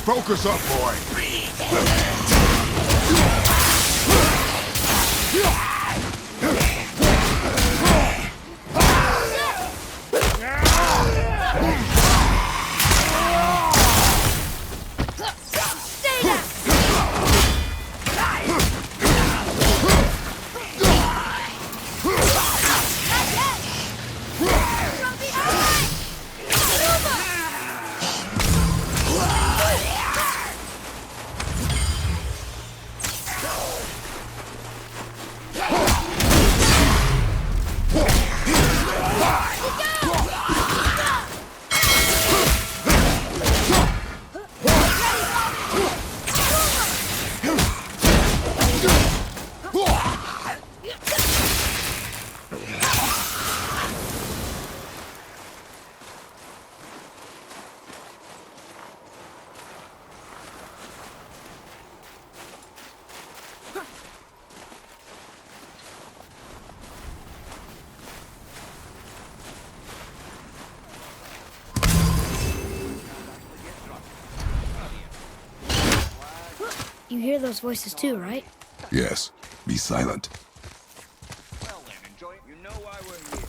Focus up, boy. You hear those voices too, right? Yes. Be silent. Well then, enjoy it. You know why we're here.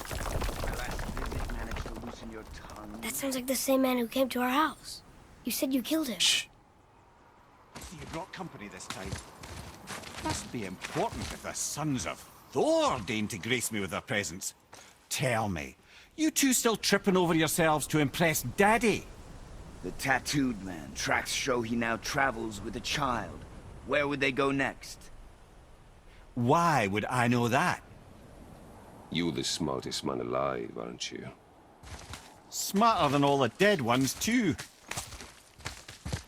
My last visit managed to loosen your tongue. That sounds like the same man who came to our house. You said you killed him. Shh. So you brought company this time. Must be important if the sons of Thor deign to grace me with their presence. Tell me, you two still tripping over yourselves to impress Daddy? The tattooed man. Tracks show he now travels with a child. Where would they go next? Why would I know that? You're the smartest man alive, aren't you? Smarter than all the dead ones, too.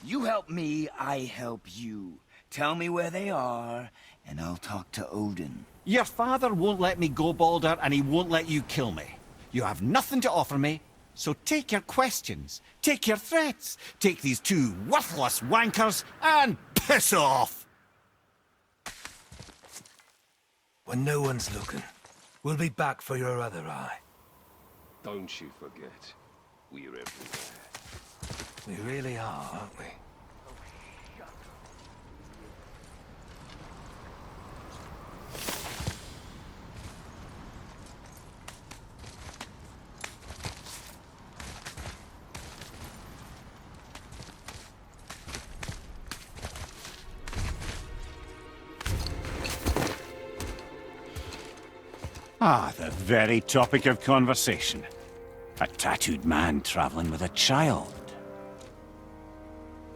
You help me, I help you. Tell me where they are, and I'll talk to Odin. Your father won't let me go, Baldur, and he won't let you kill me. You have nothing to offer me, so take your questions, take your threats, take these two worthless wankers, and piss off! When no one's looking, we'll be back for your other eye. Don't you forget, we're everywhere. We really are, aren't we? Ah, the very topic of conversation. A tattooed man traveling with a child.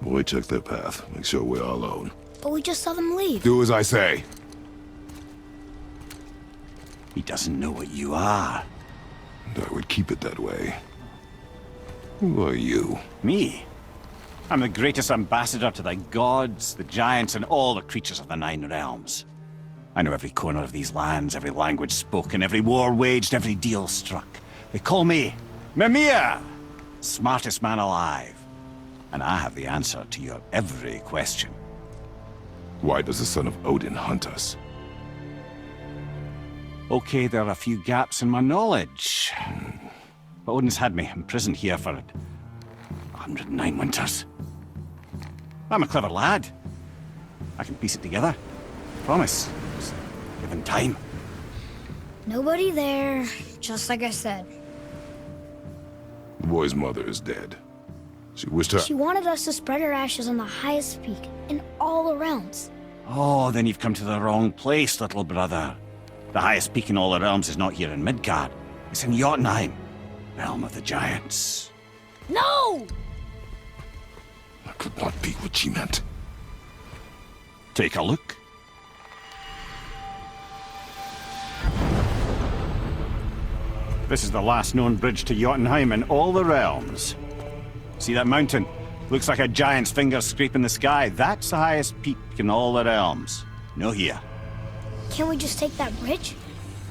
Boy, check their path. Make sure we're all alone. But we just saw them leave. Do as I say. He doesn't know what you are. And I would keep it that way. Who are you? Me? I'm the greatest ambassador to the gods, the giants, and all the creatures of the Nine Realms. I know every corner of these lands, every language spoken, every war waged, every deal struck. They call me Mimir, smartest man alive. And I have the answer to your every question. Why does the son of Odin hunt us? Okay, there are a few gaps in my knowledge. But Odin's had me imprisoned here for 109 winters. I'm a clever lad. I can piece it together. Promise. Just given time. Nobody there, just like I said. The boy's mother is dead. She wished her... She wanted us to spread her ashes on the highest peak in all the realms. Oh, then you've come to the wrong place, little brother. The highest peak in all the realms is not here in Midgard. It's in Jotunheim, realm of the giants. No! That could not be what she meant. Take a look. This is the last known bridge to Jotunheim in all the realms. See that mountain? Looks like a giant's finger scraping the sky. That's the highest peak in all the realms. No here. Can't we just take that bridge?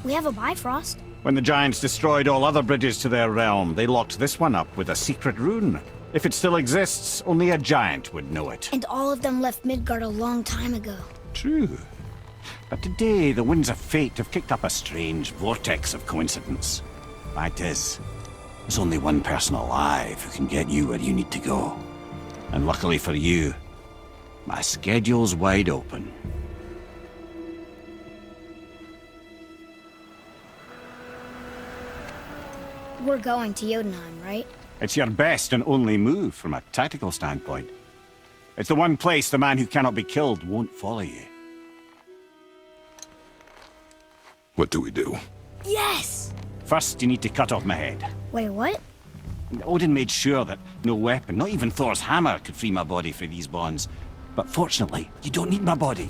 We have a Bifrost. When the giants destroyed all other bridges to their realm, they locked this one up with a secret rune. If it still exists, only a giant would know it. And all of them left Midgard a long time ago. True. But today, the winds of fate have kicked up a strange vortex of coincidence. Fact is, there's only one person alive who can get you where you need to go. And luckily for you, my schedule's wide open. We're going to Jotunheim, right? It's your best and only move from a tactical standpoint. It's the one place the man who cannot be killed won't follow you. What do we do? Yes! First, you need to cut off my head. Wait, what? Odin made sure that no weapon, not even Thor's hammer, could free my body from these bonds. But fortunately, you don't need my body.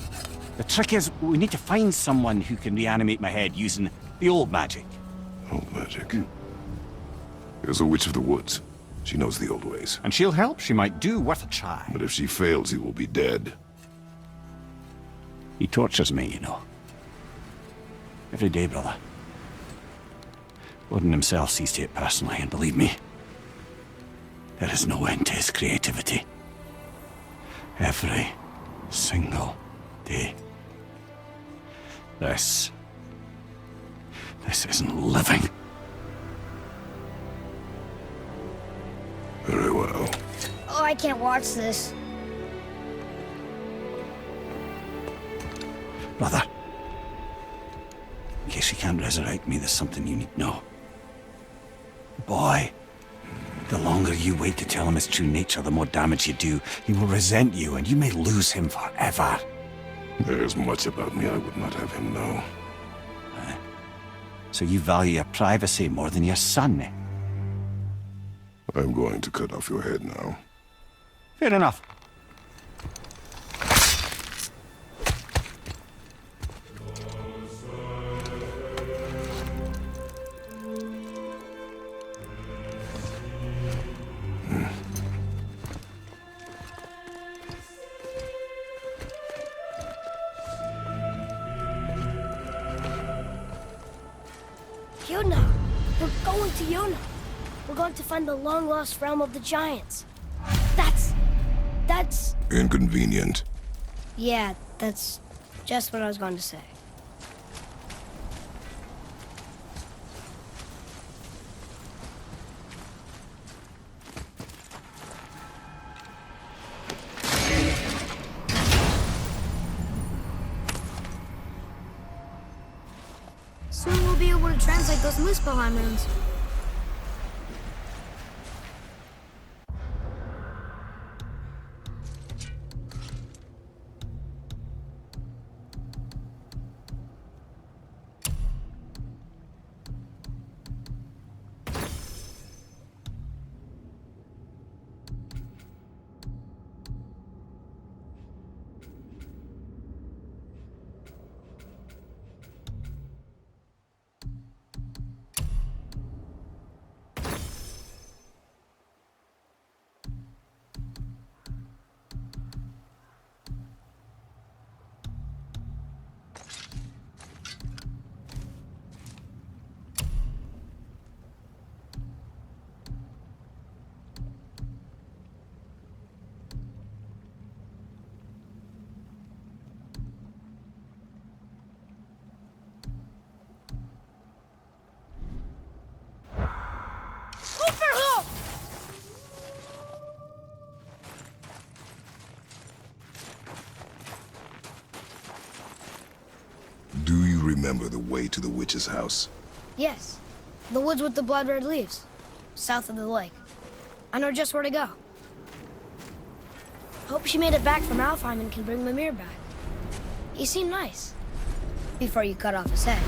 The trick is, we need to find someone who can reanimate my head using the old magic. Old magic. There's a witch of the woods. She knows the old ways. And she'll help. She might do worth a try. But if she fails, he will be dead. He tortures me, you know. Every day, brother. Odin himself sees to it personally, and believe me, there is no end to his creativity. Every single day. This isn't living. Very well. Oh, I can't watch this. Brother, in case you can't resurrect me, there's something you need to know. Boy, the longer you wait to tell him his true nature, the more damage you do. He will resent you, and you may lose him forever. There's much about me I would not have him know. So you value your privacy more than your son, eh? I'm going to cut off your head now. Fair enough. Jotunheim! We're going to Jotunheim! We're going to find the long-lost realm of the giants. That's... Inconvenient. Yeah, that's just what I was going to say. Soon we'll be able to translate those Muspelheim runes. Do you remember the way to the witch's house? Yes. The woods with the blood-red leaves. South of the lake. I know just where to go. Hope she made it back from Alfheim and can bring Mimir back. He seemed nice. Before you cut off his head.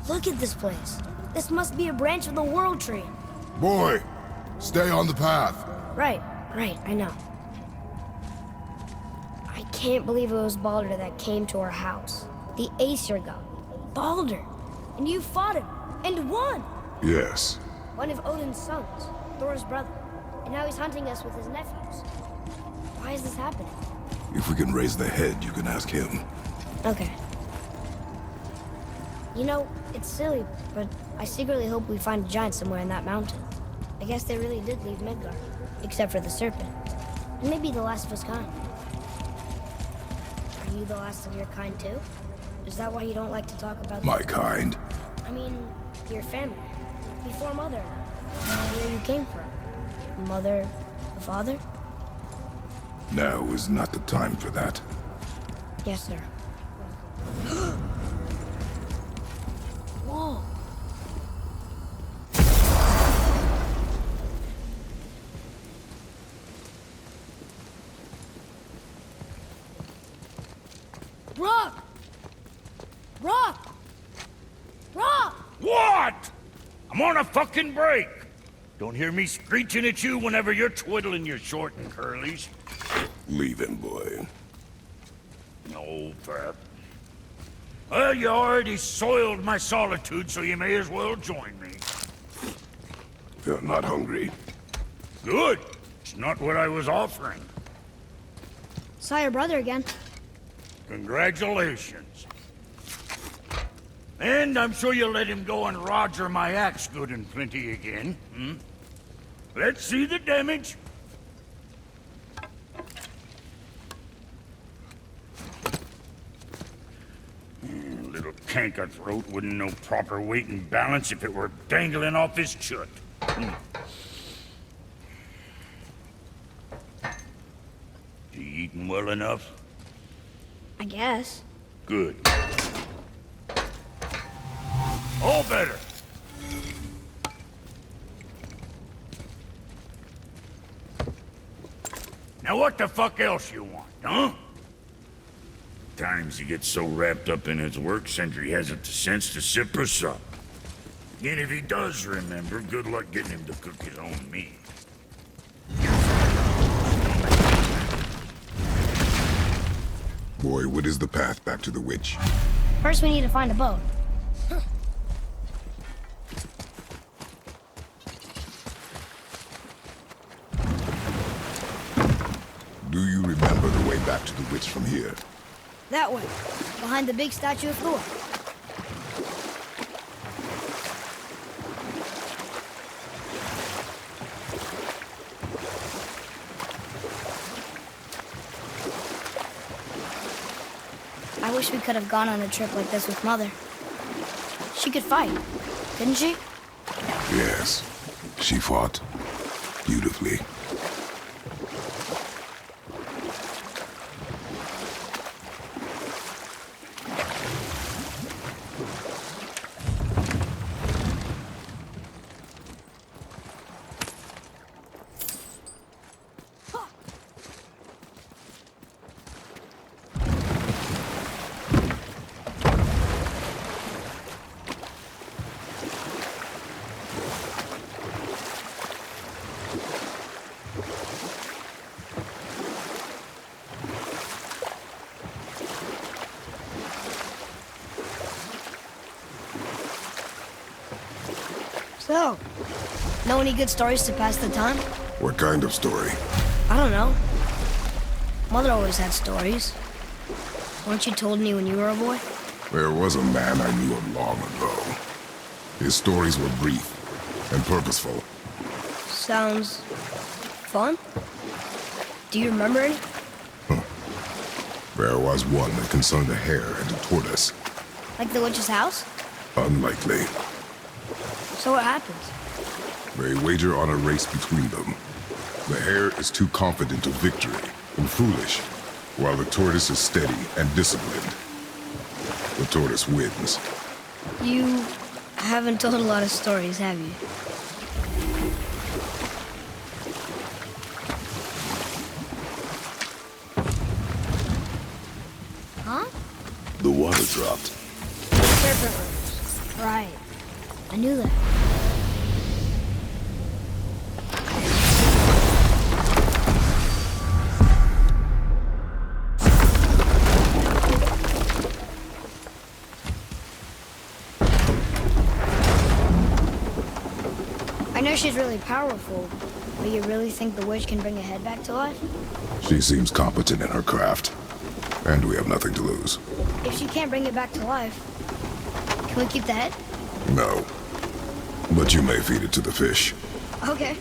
Look at this place. This must be a branch of the World Tree. Boy, stay on the path. Right, I know. I can't believe it was Baldur that came to our house. The Aesir god. Baldur. And you fought him. And won! Yes. One of Odin's sons. Thor's brother. And now he's hunting us with his nephews. Why is this happening? If we can raise the head, you can ask him. Okay. You know, it's silly, but I secretly hope we find a giant somewhere in that mountain. I guess they really did leave Midgard. Except for the serpent. And maybe the last of his kind. Are you the last of your kind too? Is that why you don't like to talk about My kind? I mean, your family. Before Mother. Where you came from. Mother, the father? Now is not the time for that. Yes, sir. Whoa. Rock! Rock! Rock! What? I'm on a fucking break. Don't hear me screeching at you whenever you're twiddling your short and curlies. Leave him, boy. No, Pep. Well, you already soiled my solitude, so you may as well join me. You're not hungry. Good. It's not what I was offering. Saw your brother again. Congratulations. And I'm sure you'll let him go and roger my axe good and plenty again, hmm? Let's see the damage. Little canker-throat wouldn't know proper weight and balance if it were dangling off his chut. You eating well enough? I guess. Good. All better. Now what the fuck else you want, huh? Times he gets so wrapped up in his work, Sentry hasn't the sense to sip or sup. And if he does remember, good luck getting him to cook his own meat. Boy, what is the path back to the witch? First, we need to find a boat. Do you remember the way back to the witch from here? That way, behind the big statue of Thor. I wish we could have gone on a trip like this with Mother. She could fight, couldn't she? Yes. She fought. Beautifully. So, know any good stories to pass the time? What kind of story? I don't know. Mother always had stories. Weren't you told me when you were a boy? There was a man I knew of long ago. His stories were brief and purposeful. Sounds fun. Do you remember any? There was one that concerned a hare and a tortoise. Like the witch's house? Unlikely. So what happens? They wager on a race between them. The hare is too confident of victory and foolish, while the tortoise is steady and disciplined. The tortoise wins. You haven't told a lot of stories, have you? Huh? The water dropped. Serpent rose. Right. I knew that. fish is really powerful, but you really think the witch can bring a head back to life? She seems competent in her craft. And we have nothing to lose. If she can't bring it back to life, can we keep the head? No. But you may feed it to the fish. Okay.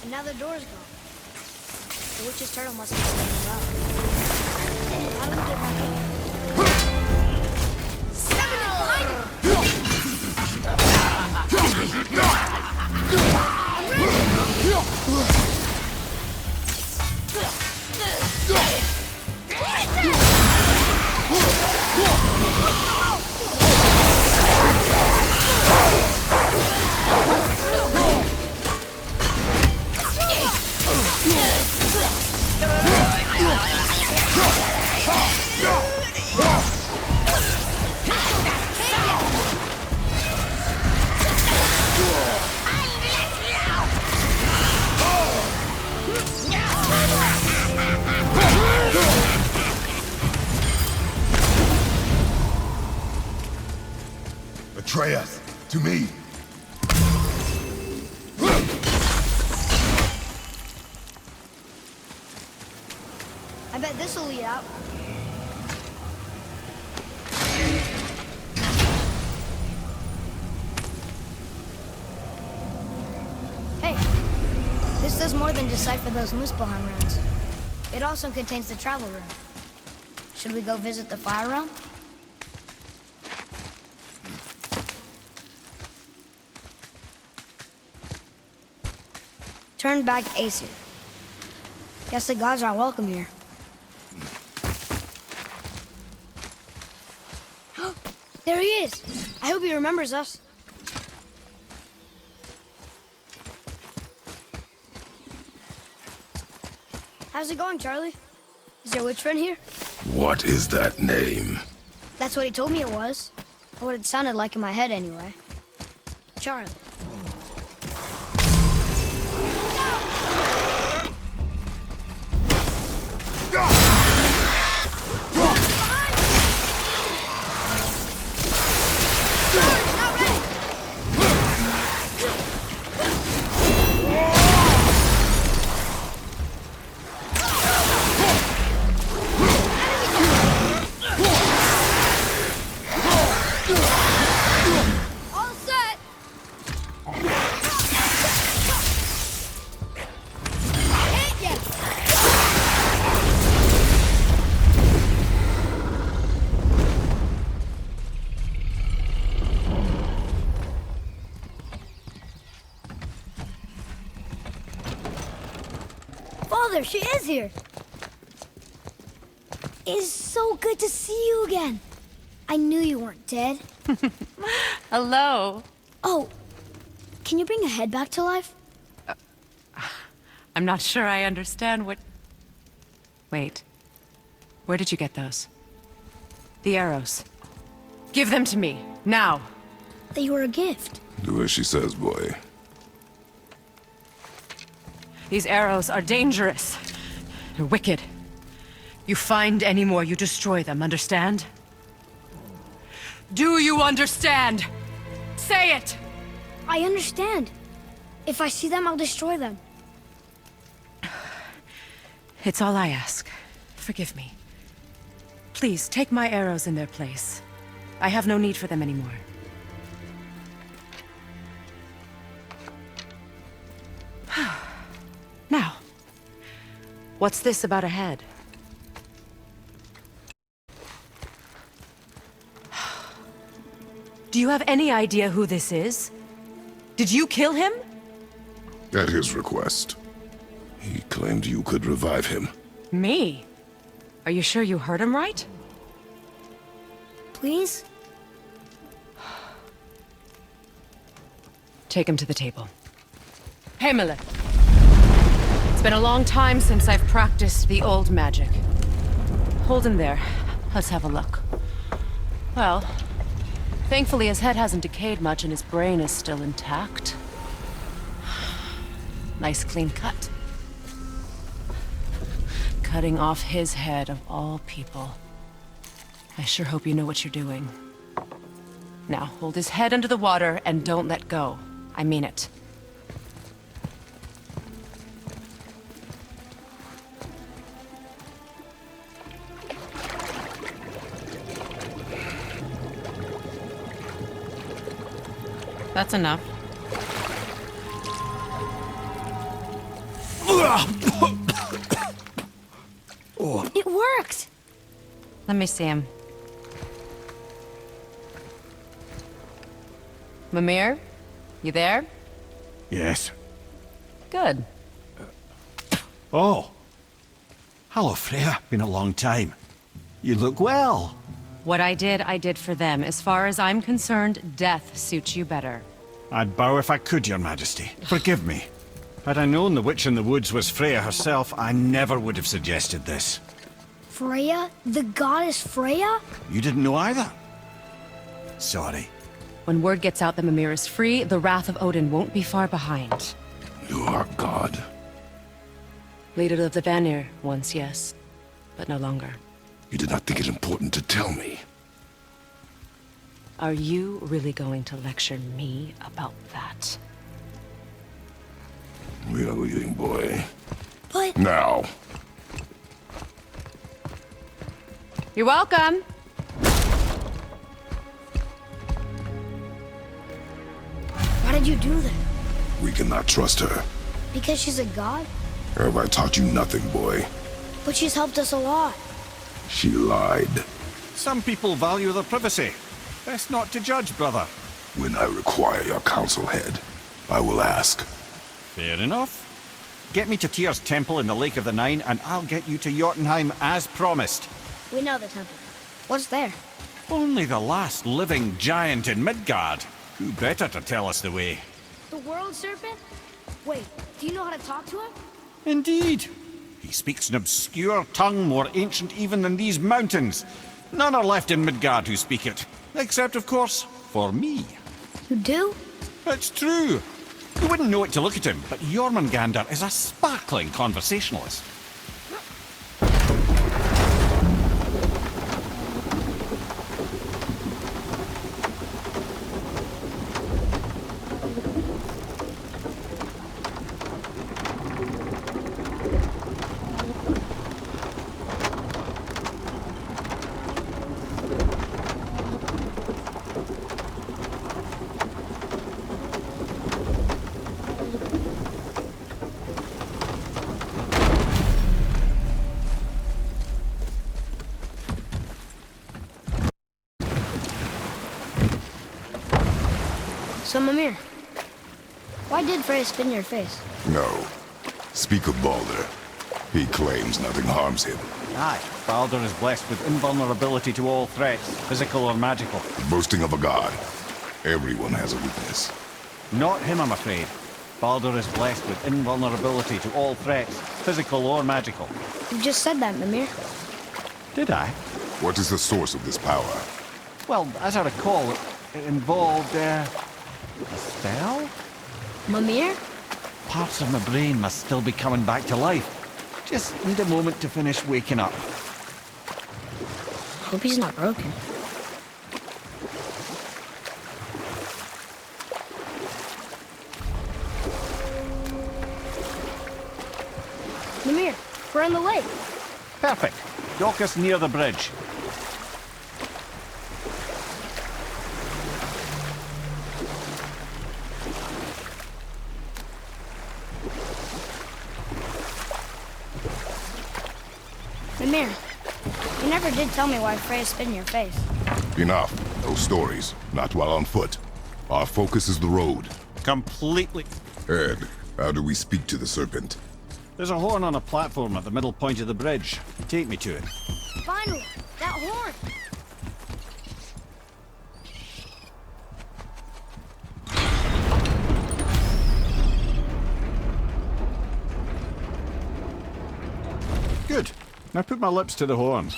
And now the door's gone. The witch's turtle must have standing up. How do we get back in? Seven behind him! Atreus, to me. I bet this'll lead out. Hey, this does more than decipher those Muspelheim runes. It also contains the travel rune. Should we go visit the fire realm? Turn back Aesir. Guess the gods aren't welcome here. There he is! I hope he remembers us. How's it going, Charlie? Is your witch friend here? What is that name? That's what he told me it was. Or what it sounded like in my head, anyway. Charlie. Father, she is here. It's so good to see you again. I knew you weren't dead. Hello. Oh, can you bring a head back to life? I'm not sure I understand what... Wait. Where did you get those? The arrows. Give them to me, now. They were a gift. Do as she says, boy. These arrows are dangerous. They're wicked. You find any more, you destroy them, understand? Do you understand? Say it! I understand. If I see them, I'll destroy them. It's all I ask. Forgive me. Please, take my arrows in their place. I have no need for them anymore. Now, what's this about a head? Do you have any idea who this is? Did you kill him? At his request. He claimed you could revive him. Me? Are you sure you heard him right? Please? Take him to the table. Hamlet. It's been a long time since I've practiced the old magic. Hold him there. Let's have a look. Well, Thankfully, his head hasn't decayed much and his brain is still intact. Nice clean cut. Cutting off his head of all people. I sure hope you know what you're doing. Now, hold his head under the water and don't let go. I mean it. That's enough. It worked! Let me see him. Mimir? You there? Yes. Good. Oh. Hello, Freya. Been a long time. You look well. What I did for them. As far as I'm concerned, death suits you better. I'd bow if I could, Your Majesty. Forgive me. Had I known the witch in the woods was Freya herself, I never would have suggested this. Freya? The goddess Freya? You didn't know either? Sorry. When word gets out that Mimir is free, the wrath of Odin won't be far behind. You are God. Leader of the Vanir, once, yes. But no longer. You did not think it important to tell me. Are you really going to lecture me about that? We are leaving, boy. But... Now. You're welcome! Why did you do that? We cannot trust her. Because she's a god? Have I taught you nothing, boy? But she's helped us a lot. She lied. Some people value their privacy. Best not to judge, brother. When I require your council head, I will ask. Fair enough. Get me to Tyr's temple in the Lake of the Nine, and I'll get you to Jotunheim as promised. We know the temple. What's there? Only the last living giant in Midgard. Who better to tell us the way? The world serpent? Wait, do you know how to talk to him? Indeed. He speaks an obscure tongue more ancient even than these mountains. None are left in Midgard who speak it. Except, of course, for me. You do? It's true. You wouldn't know it to look at him, but Jormungandr is a sparkling conversationalist. So, Mimir, why did Freya spin your face? No. Speak of Baldur. He claims nothing harms him. Aye, Baldur is blessed with invulnerability to all threats, physical or magical. Boasting of a god. Everyone has a weakness. Not him, I'm afraid. Baldur is blessed with invulnerability to all threats, physical or magical. You just said that, Mimir. Did I? What is the source of this power? Well, as I recall, it involved, a spell? Mimir? Parts of my brain must still be coming back to life. Just need a moment to finish waking up. Hope he's not broken. Mimir, we're in the lake. Perfect. Dock us near the bridge. Mimir, you never did tell me why Freya spit in your face. Enough. No stories. Not while on foot. Our focus is the road. Completely. Ed, how do we speak to the serpent? There's a horn on a platform at the middle point of the bridge. Take me to it. Finally, that horn! Good. Now put my lips to the horn.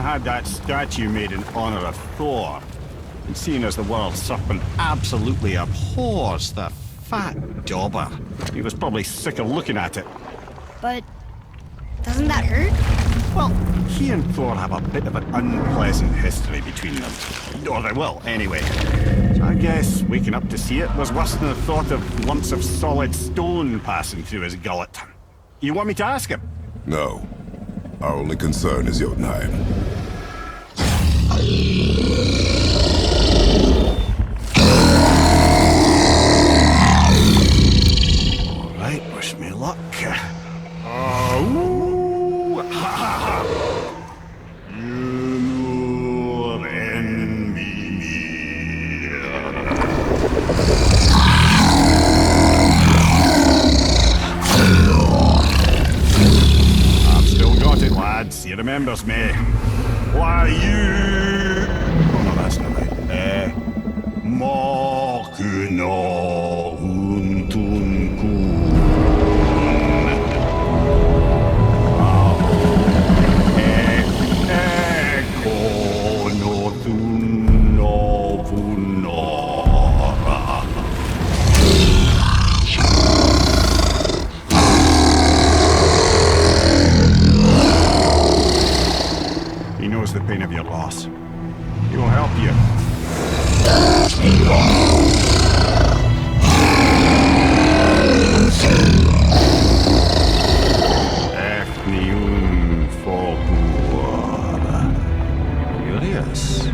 had that statue made in honor of Thor. And seeing as the world serpent absolutely abhors the fat dauber, he was probably sick of looking at it. But doesn't that hurt? Well, he and Thor have a bit of an unpleasant history between them. Or they will, anyway. So I guess waking up to see it was worse than the thought of lumps of solid stone passing through his gullet. You want me to ask him? No. Our only concern is Jotunheim. All right, wish me luck. Oh, ha ha ha! Mjölnir and Mimir. I've still got it, lads. He remembers me. Why you? Oh no, that's not right. Makuna untunkun. He knows the pain of your loss. He will help you. Curious.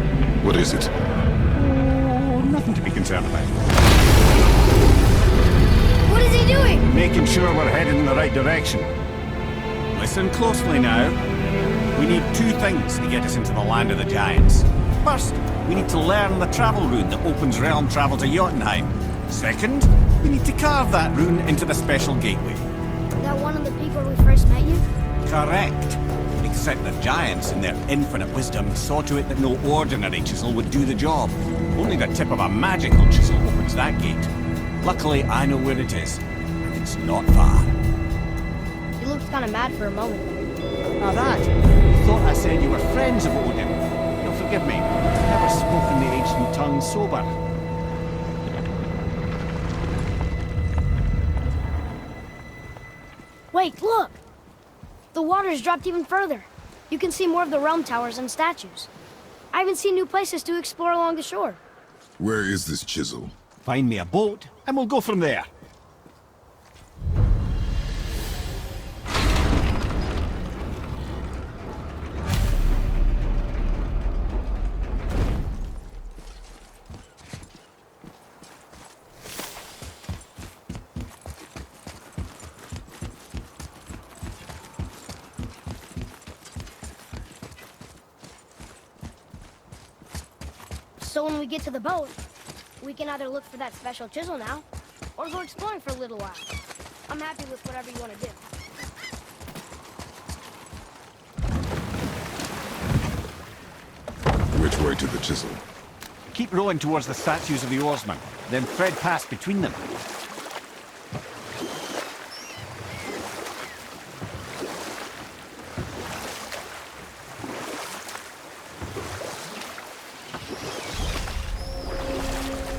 What is it? Oh, nothing to be concerned about. What is he doing? Making sure we're headed in the right direction. Listen closely now. We need two things to get us into the land of the giants. First, we need to learn the travel rune that opens realm travel to Jotunheim. Second, we need to carve that rune into the special gateway. That one on the peak where we first met you? Correct. Except the giants, in their infinite wisdom, saw to it that no ordinary chisel would do the job. Only the tip of a magical chisel opens that gate. Luckily, I know where it is. And it's not far. You looked kind of mad for a moment. Now that, you thought I said you were friends of Odin. You'll forgive me. I've never spoken the ancient tongue sober. Wait, look! The water's dropped even further. You can see more of the realm towers and statues. I even see new places to explore along the shore. Where is this chisel? Find me a boat, and we'll go from there. So when we get to the boat, we can either look for that special chisel now, or go exploring for a little while. I'm happy with whatever you want to do. Which way to the chisel? Keep rowing towards the statues of the oarsmen, then thread past between them.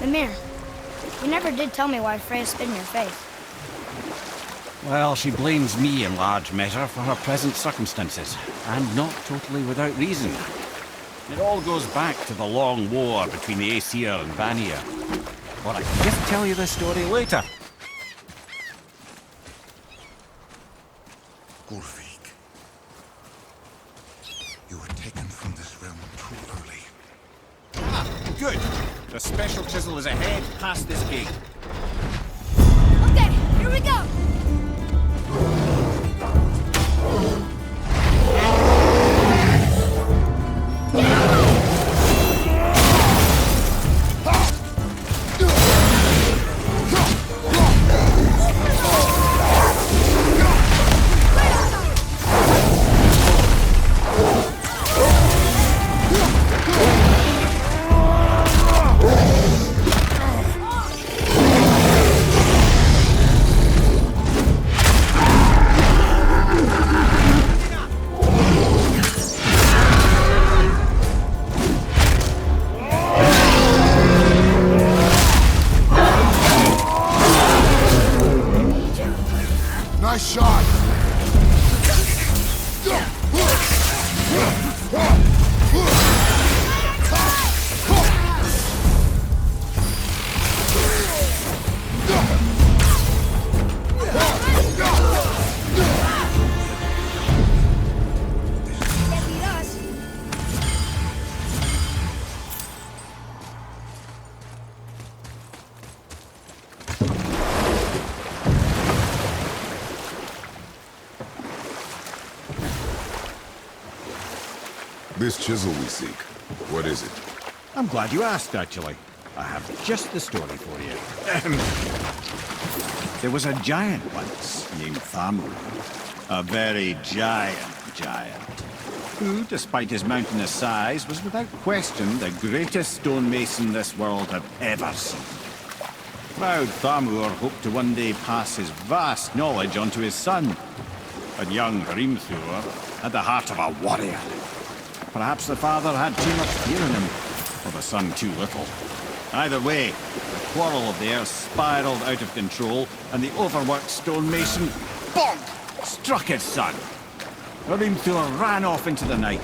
Mimir, you never did tell me why Freya spit in your face. Well, she blames me in large measure for her present circumstances, and not totally without reason. It all goes back to the long war between the Aesir and Vanir. But I can just tell you the story later. Ulfik, you were taken from this realm too early. Ah, good. The special chisel is ahead, past this gate. Okay, here we go! This chisel we seek, what is it? I'm glad you asked, actually. I have just the story for you. There was a giant once named Thamur. A very giant, who, despite his mountainous size, was without question the greatest stonemason this world had ever seen. Proud Thamur hoped to one day pass his vast knowledge on to his son. But young Thor had the heart of a warrior. Perhaps the father had too much fear in him, or the son too little. Either way, the quarrel of theirs spiraled out of control, and the overworked stonemason, bonk, struck his son. Thor ran off into the night.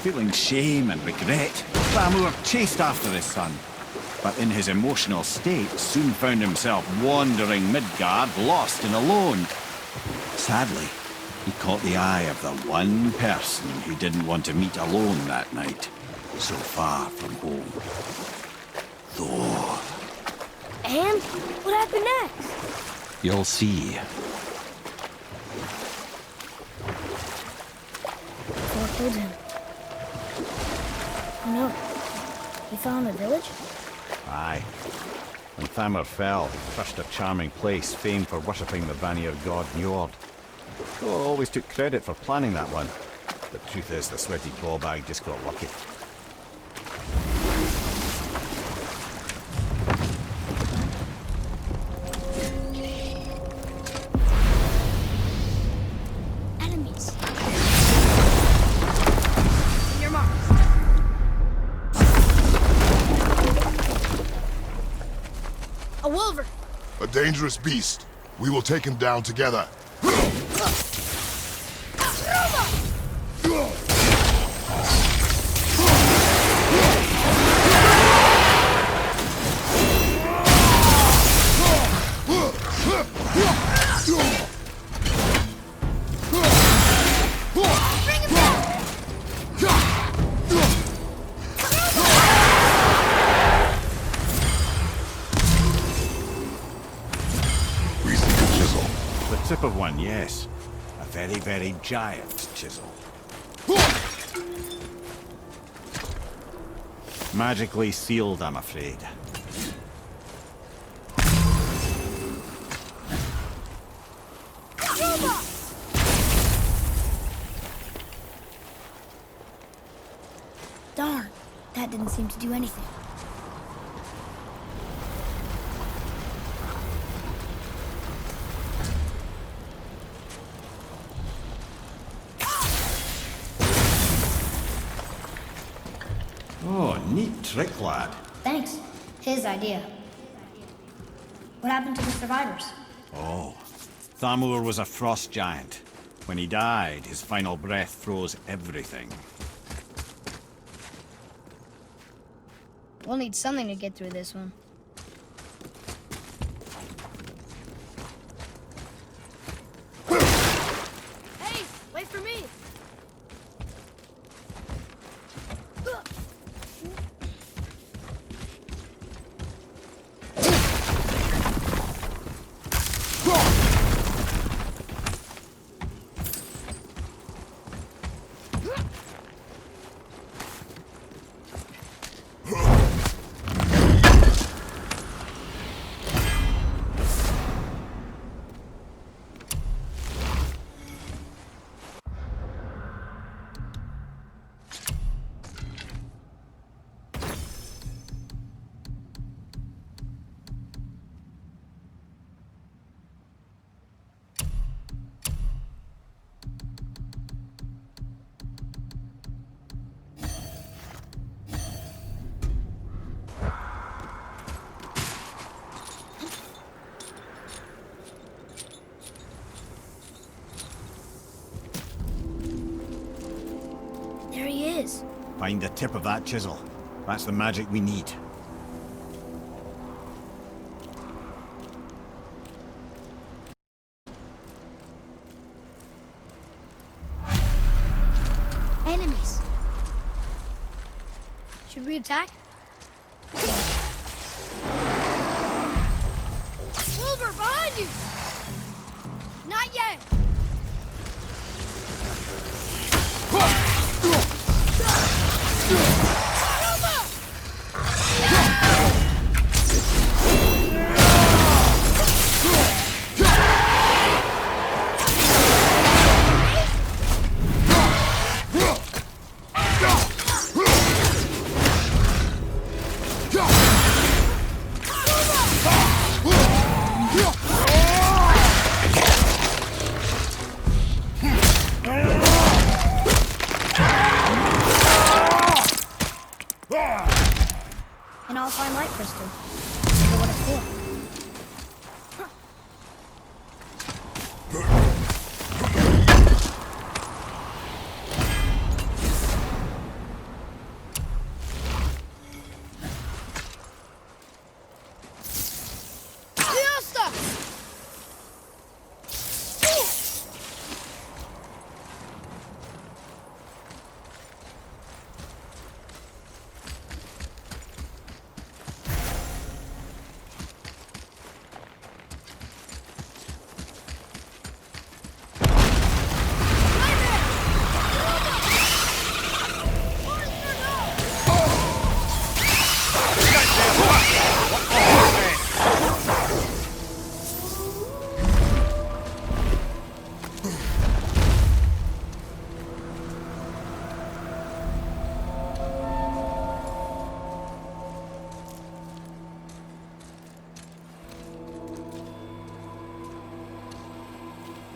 Feeling shame and regret, Thamur chased after his son. But in his emotional state, soon found himself wandering Midgard, lost and alone. Sadly, he caught the eye of the one person he didn't want to meet alone that night, so far from home. Thor. And what happened next? You'll see. Thor killed him. Oh no. He fell in a village? Aye. When Thamur fell, he crushed a charming place famed for worshipping the Vanir god Njord. Thor always took credit for planning that one. The truth is, the sweaty ballbag just got lucky. Enemies. On your marks. A wolver. A dangerous beast. We will take him down together. Tip of one, yes. A very, very giant chisel. Magically sealed, I'm afraid. Darn, that didn't seem to do anything. Oh, neat trick, lad. Thanks. His idea. What happened to the survivors? Oh, Thamur was a frost giant. When he died, his final breath froze everything. We'll need something to get through this one. Hey, wait for me! is. Find the tip of that chisel. That's the magic we need. Enemies. Should we attack? Silver, behind you! Not yet! An all-fine light crystal. Wonder what it's for.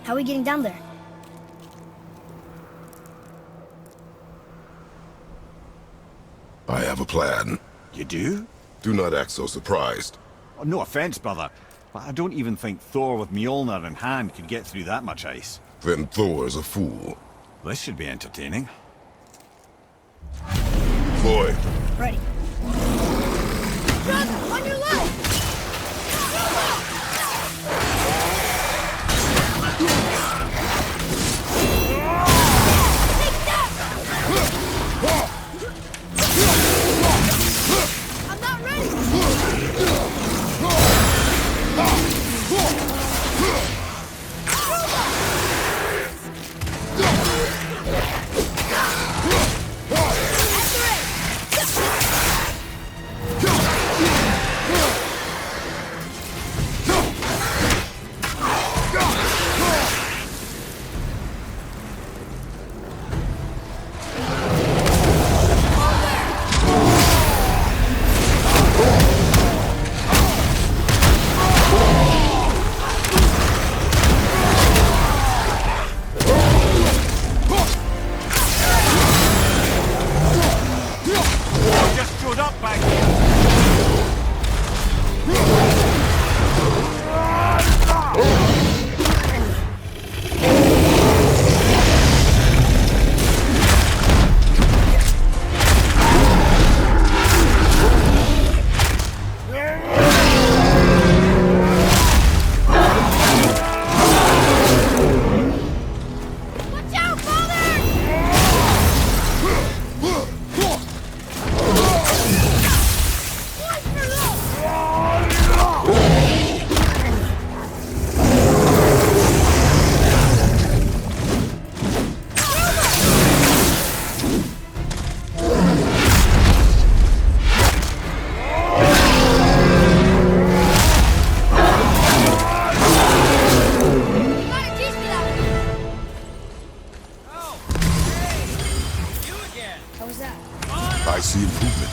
How are we getting down there? I have a plan. You do? Do not act so surprised. Oh, no offense, brother, but I don't even think Thor with Mjölnir in hand could get through that much ice. Then Thor's a fool. This should be entertaining. Boy, Ready. Run! On your left! Take that! I'm not ready! I see improvement.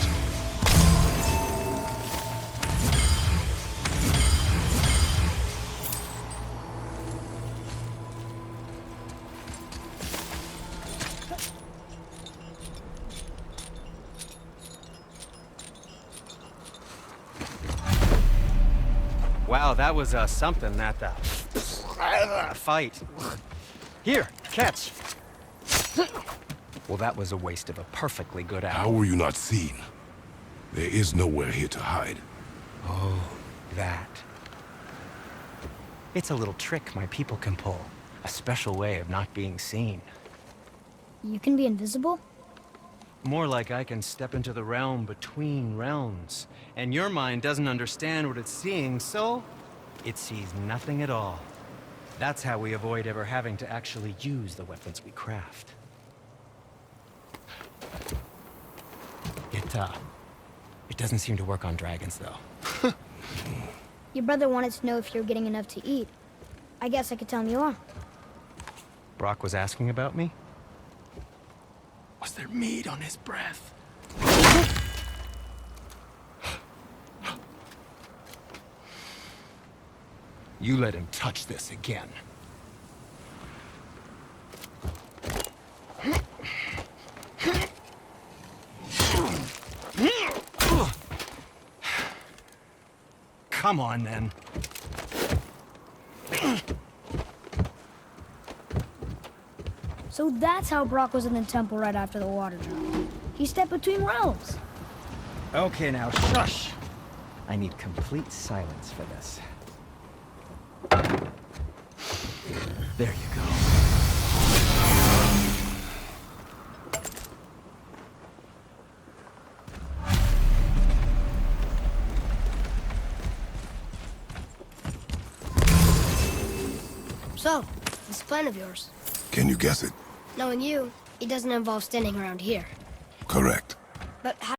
Wow, that was something, that fight. Here, catch. Well, that was a waste of a perfectly good How hour. were you not seen? There is nowhere here to hide. Oh, that. It's a little trick my people can pull. A special way of not being seen. You can be invisible? More like I can step into the realm between realms. And your mind doesn't understand what it's seeing, so it sees nothing at all. That's how we avoid ever having to actually use the weapons we craft. It doesn't seem to work on dragons, though. Your brother wanted to know if you're getting enough to eat. I guess I could tell him you are. Brock was asking about me? Was there meat on his breath? You let him touch this again. Come on, then. So that's how Brock was in the temple right after the water drop. He stepped between realms. Okay, now shush. I need complete silence for this. There you go. So, this plan of yours. Can you guess it? Knowing you, it doesn't involve standing around here. Correct. But how